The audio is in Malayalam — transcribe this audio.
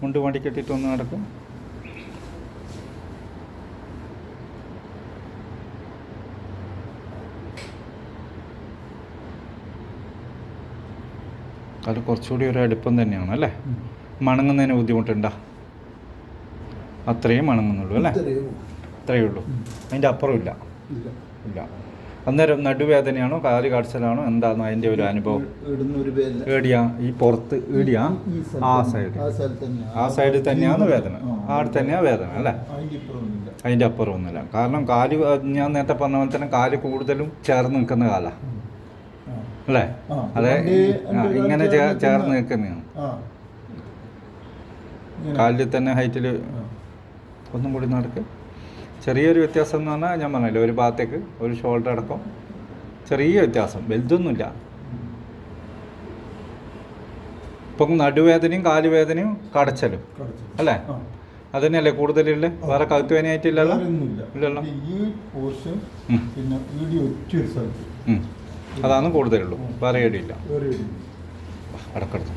മുണ്ട് മടിക്കെട്ടിട്ട് ഒന്ന് നടക്കും. അത് കുറച്ചുകൂടി ഒരു അടുപ്പം തന്നെയാണ് അല്ലേ? മണങ്ങുന്നതിന് ബുദ്ധിമുട്ടുണ്ടോ? അത്രയും മണങ്ങുന്നുള്ളൂ അല്ലേ? അത്രയേ ഉള്ളൂ, അതിൻ്റെ അപ്പുറം ഇല്ല. ഇല്ല. അന്നേരം നടുവേദനയാണോ കാല് കാഴ്ചലാണോ എന്താണോ അതിൻ്റെ ഒരു അനുഭവം? ഏടിയാ ഈ പുറത്ത് ഏടിയാ? ആ സൈഡിൽ തന്നെയാണ് വേദന, അവിടെ തന്നെയാണ് വേദന അല്ലേ? അതിൻ്റെ അപ്പുറം ഒന്നുമില്ല. കാരണം കാല് ഞാൻ നേരത്തെ പറഞ്ഞ പോലെ തന്നെ കാല് കൂടുതലും ചേർന്ന് നിൽക്കുന്ന കാലാണ് അല്ലേ? അതെ, ഇങ്ങനെ ചേർന്ന് നിൽക്കുന്നതാണ്. കാലിൽ തന്നെ ഹൈറ്റിൽ ഒന്നും കൂടി നടക്ക്. ചെറിയൊരു വ്യത്യാസം എന്ന് പറഞ്ഞാൽ ഞാൻ പറഞ്ഞല്ലോ, ഒരു ഭാഗത്തേക്ക് ഒരു ഷോൾഡർ അടക്കം ചെറിയ വ്യത്യാസം, വലുതൊന്നുമില്ല. ഇപ്പം നടുവേദനയും കാലുവേദനയും കടച്ചലും അല്ലേ? അത് തന്നെയല്ലേ കൂടുതലുള്ള? വേറെ കഴുത്ത് വേദനയായിട്ടില്ലല്ലോ? ഇല്ലല്ലോ. അതാണ് കൂടുതലുള്ളൂ, വേറെ ഏടിയില്ല. അടക്കെടുത്തു.